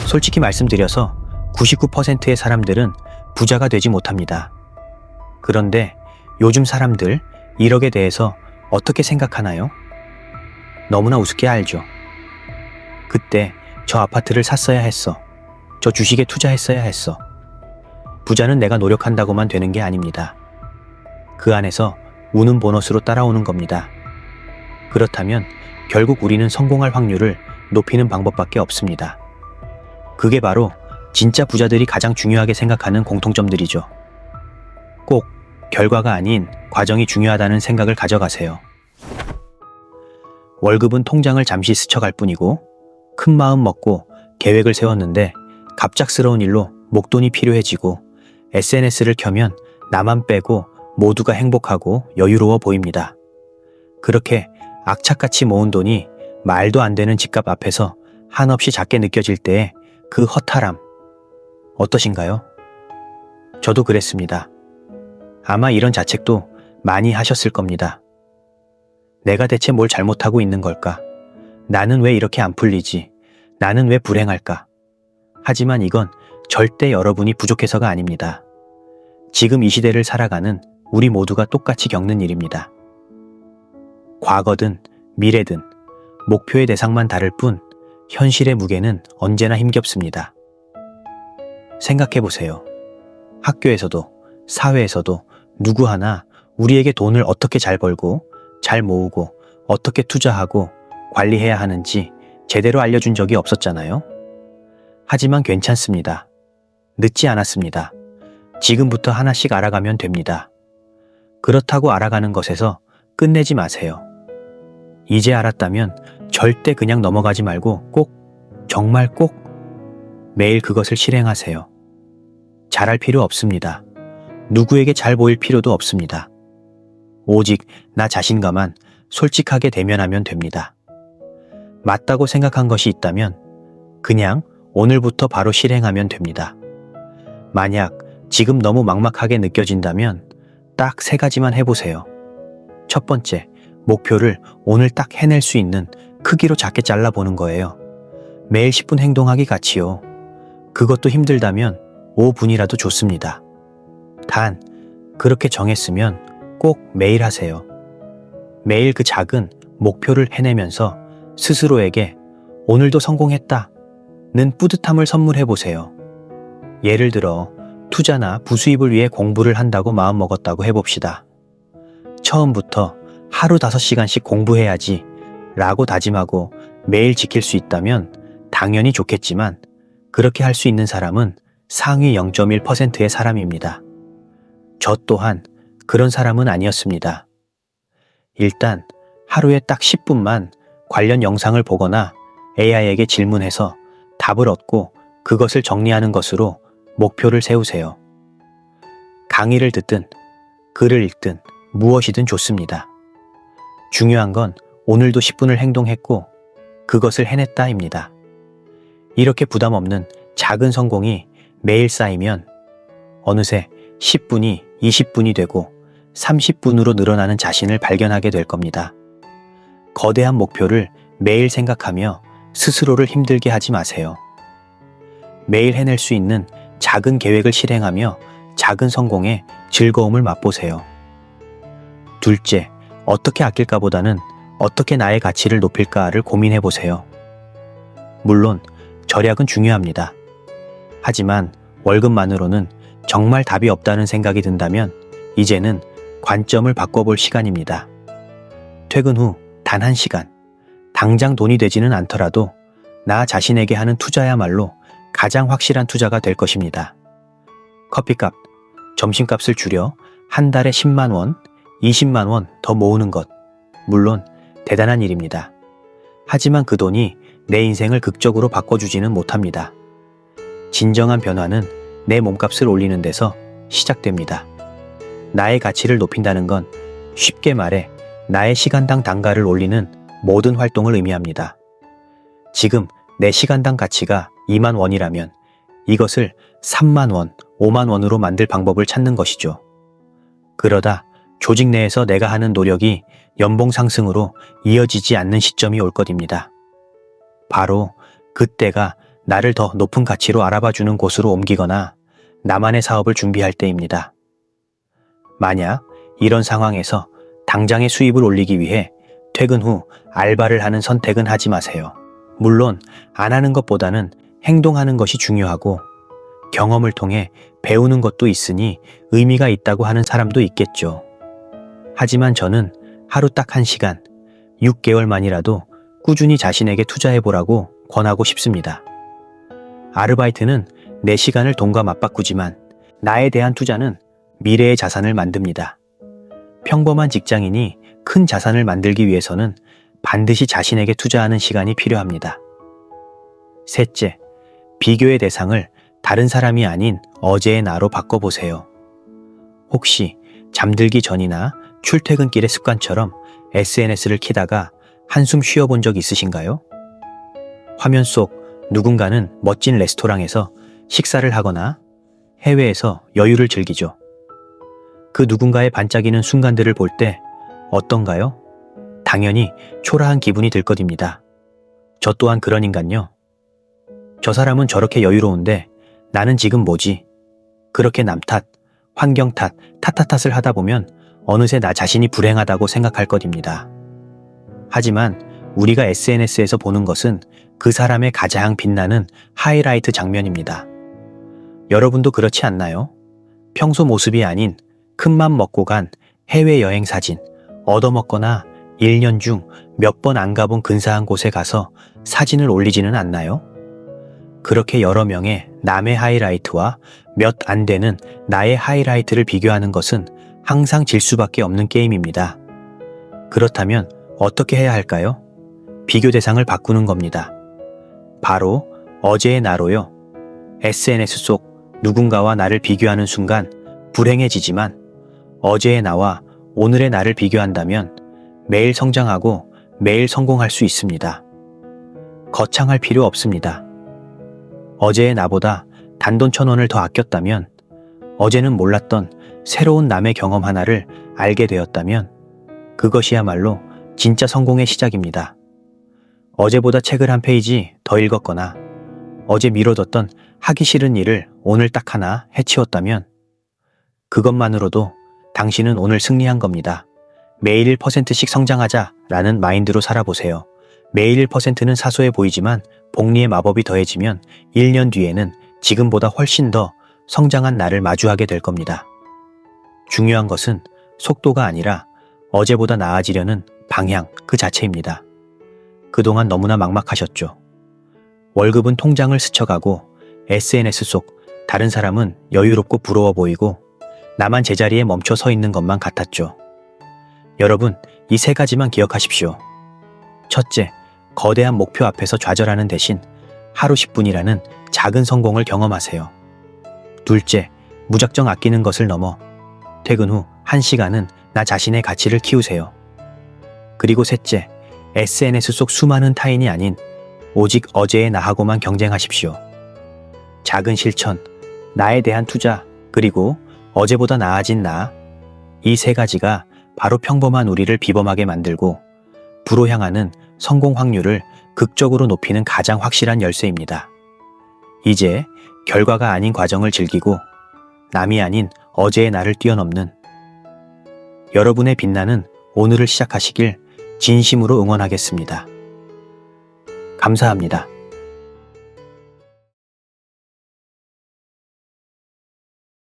솔직히 말씀드려서 99%의 사람들은 부자가 되지 못합니다. 그런데 요즘 사람들 1억에 대해서 어떻게 생각하나요? 너무나 우습게 알죠. 그때 저 아파트를 샀어야 했어. 저 주식에 투자했어야 했어. 부자는 내가 노력한다고만 되는 게 아닙니다. 그 안에서 우는 보너스로 따라오는 겁니다. 그렇다면 결국 우리는 성공할 확률을 높이는 방법밖에 없습니다. 그게 바로 진짜 부자들이 가장 중요하게 생각하는 공통점들이죠. 꼭 결과가 아닌 과정이 중요하다는 생각을 가져가세요. 월급은 통장을 잠시 스쳐갈 뿐이고 큰 마음 먹고 계획을 세웠는데 갑작스러운 일로 목돈이 필요해지고 SNS를 켜면 나만 빼고 모두가 행복하고 여유로워 보입니다. 그렇게 악착같이 모은 돈이 말도 안 되는 집값 앞에서 한없이 작게 느껴질 때의 그 허탈함 어떠신가요? 저도 그랬습니다. 아마 이런 자책도 많이 하셨을 겁니다. 내가 대체 뭘 잘못하고 있는 걸까? 나는 왜 이렇게 안 풀리지? 나는 왜 불행할까? 하지만 이건 절대 여러분이 부족해서가 아닙니다. 지금 이 시대를 살아가는 우리 모두가 똑같이 겪는 일입니다. 과거든 미래든 목표의 대상만 다를 뿐 현실의 무게는 언제나 힘겹습니다. 생각해보세요. 학교에서도 사회에서도 누구 하나 우리에게 돈을 어떻게 잘 벌고 잘 모으고 어떻게 투자하고 관리해야 하는지 제대로 알려준 적이 없었잖아요. 하지만 괜찮습니다. 늦지 않았습니다. 지금부터 하나씩 알아가면 됩니다. 그렇다고 알아가는 것에서 끝내지 마세요. 이제 알았다면 절대 그냥 넘어가지 말고 꼭, 정말 꼭 매일 그것을 실행하세요. 잘할 필요 없습니다. 누구에게 잘 보일 필요도 없습니다. 오직 나 자신과만 솔직하게 대면하면 됩니다. 맞다고 생각한 것이 있다면 그냥 오늘부터 바로 실행하면 됩니다. 만약 지금 너무 막막하게 느껴진다면 딱 3가지만 해보세요. 첫 번째, 목표를 오늘 딱 해낼 수 있는 크기로 작게 잘라보는 거예요. 매일 10분 행동하기 같이요. 그것도 힘들다면 5분이라도 좋습니다. 단, 그렇게 정했으면 꼭 매일 하세요. 매일 그 작은 목표를 해내면서 스스로에게 오늘도 성공했다는 뿌듯함을 선물해보세요. 예를 들어 투자나 부수입을 위해 공부를 한다고 마음먹었다고 해봅시다. 처음부터 하루 5시간씩 공부해야지 라고 다짐하고 매일 지킬 수 있다면 당연히 좋겠지만 그렇게 할 수 있는 사람은 상위 0.1%의 사람입니다. 저 또한 그런 사람은 아니었습니다. 일단 하루에 딱 10분만 관련 영상을 보거나 AI에게 질문해서 답을 얻고 그것을 정리하는 것으로 목표를 세우세요. 강의를 듣든 글을 읽든 무엇이든 좋습니다. 중요한 건 오늘도 10분을 행동했고 그것을 해냈다입니다. 이렇게 부담 없는 작은 성공이 매일 쌓이면 어느새 10분이 20분이 되고 30분으로 늘어나는 자신을 발견하게 될 겁니다. 거대한 목표를 매일 생각하며 스스로를 힘들게 하지 마세요. 매일 해낼 수 있는 작은 계획을 실행하며 작은 성공의 즐거움을 맛보세요. 둘째, 어떻게 아낄까보다는 어떻게 나의 가치를 높일까를 고민해보세요. 물론 절약은 중요합니다. 하지만 월급만으로는 정말 답이 없다는 생각이 든다면 이제는 관점을 바꿔볼 시간입니다. 퇴근 후 단 1시간, 당장 돈이 되지는 않더라도 나 자신에게 하는 투자야말로 가장 확실한 투자가 될 것입니다. 커피값, 점심값을 줄여 한 달에 10만 원, 20만 원 더 모으는 것, 물론 대단한 일입니다. 하지만 그 돈이 내 인생을 극적으로 바꿔주지는 못합니다. 진정한 변화는 내 몸값을 올리는 데서 시작됩니다. 나의 가치를 높인다는 건 쉽게 말해 나의 시간당 단가를 올리는 모든 활동을 의미합니다. 지금 내 시간당 가치가 2만 원이라면 이것을 3만 원, 5만 원으로 만들 방법을 찾는 것이죠. 그러다 조직 내에서 내가 하는 노력이 연봉 상승으로 이어지지 않는 시점이 올 것입니다. 바로 그때가 나를 더 높은 가치로 알아봐주는 곳으로 옮기거나 나만의 사업을 준비할 때입니다. 만약 이런 상황에서 당장의 수입을 올리기 위해 퇴근 후 알바를 하는 선택은 하지 마세요. 물론 안 하는 것보다는 행동하는 것이 중요하고 경험을 통해 배우는 것도 있으니 의미가 있다고 하는 사람도 있겠죠. 하지만 저는 하루 딱 1시간, 6개월만이라도 꾸준히 자신에게 투자해보라고 권하고 싶습니다. 아르바이트는 내 시간을 돈과 맞바꾸지만 나에 대한 투자는 미래의 자산을 만듭니다. 평범한 직장인이 큰 자산을 만들기 위해서는 반드시 자신에게 투자하는 시간이 필요합니다. 셋째, 비교의 대상을 다른 사람이 아닌 어제의 나로 바꿔보세요. 혹시 잠들기 전이나 출퇴근길의 습관처럼 SNS를 키다가 한숨 쉬어본 적 있으신가요? 화면 속 누군가는 멋진 레스토랑에서 식사를 하거나 해외에서 여유를 즐기죠. 그 누군가의 반짝이는 순간들을 볼 때 어떤가요? 당연히 초라한 기분이 들 것입니다. 저 또한 그런 인간요. 저 사람은 저렇게 여유로운데 나는 지금 뭐지? 그렇게 남 탓, 환경 탓, 탓을 하다 보면 어느새 나 자신이 불행하다고 생각할 것입니다. 하지만 우리가 SNS에서 보는 것은 그 사람의 가장 빛나는 하이라이트 장면입니다. 여러분도 그렇지 않나요? 평소 모습이 아닌 큰맘 먹고 간 해외여행 사진, 얻어먹거나 1년 중 몇 번 안 가본 근사한 곳에 가서 사진을 올리지는 않나요? 그렇게 여러 명의 남의 하이라이트와 몇 안 되는 나의 하이라이트를 비교하는 것은 항상 질 수밖에 없는 게임입니다. 그렇다면 어떻게 해야 할까요? 비교 대상을 바꾸는 겁니다. 바로 어제의 나로요. SNS 속 누군가와 나를 비교하는 순간 불행해지지만 어제의 나와 오늘의 나를 비교한다면 매일 성장하고 매일 성공할 수 있습니다. 거창할 필요 없습니다. 어제의 나보다 단돈 1,000원을 더 아꼈다면, 어제는 몰랐던 새로운 남의 경험 하나를 알게 되었다면 그것이야말로 진짜 성공의 시작입니다. 어제보다 책을 한 페이지 더 읽었거나 어제 미뤄뒀던 하기 싫은 일을 오늘 딱 하나 해치웠다면 그것만으로도 당신은 오늘 승리한 겁니다. 매일 1%씩 성장하자라는 마인드로 살아보세요. 매일 1%는 사소해 보이지만 복리의 마법이 더해지면 1년 뒤에는 지금보다 훨씬 더 성장한 나를 마주하게 될 겁니다. 중요한 것은 속도가 아니라 어제보다 나아지려는 방향 그 자체입니다. 그동안 너무나 막막하셨죠. 월급은 통장을 스쳐가고 SNS 속 다른 사람은 여유롭고 부러워 보이고 나만 제자리에 멈춰 서 있는 것만 같았죠. 여러분, 이 3가지만 기억하십시오. 첫째, 거대한 목표 앞에서 좌절하는 대신 하루 10분이라는 작은 성공을 경험하세요. 둘째, 무작정 아끼는 것을 넘어 퇴근 후 1시간은 나 자신의 가치를 키우세요. 그리고 셋째, SNS 속 수많은 타인이 아닌 오직 어제의 나하고만 경쟁하십시오. 작은 실천, 나에 대한 투자, 그리고 어제보다 나아진 나, 이 3가지가 바로 평범한 우리를 비범하게 만들고 부로 향하는 성공 확률을 극적으로 높이는 가장 확실한 열쇠입니다. 이제 결과가 아닌 과정을 즐기고 남이 아닌 어제의 나를 뛰어넘는 여러분의 빛나는 오늘을 시작하시길 진심으로 응원하겠습니다. 감사합니다.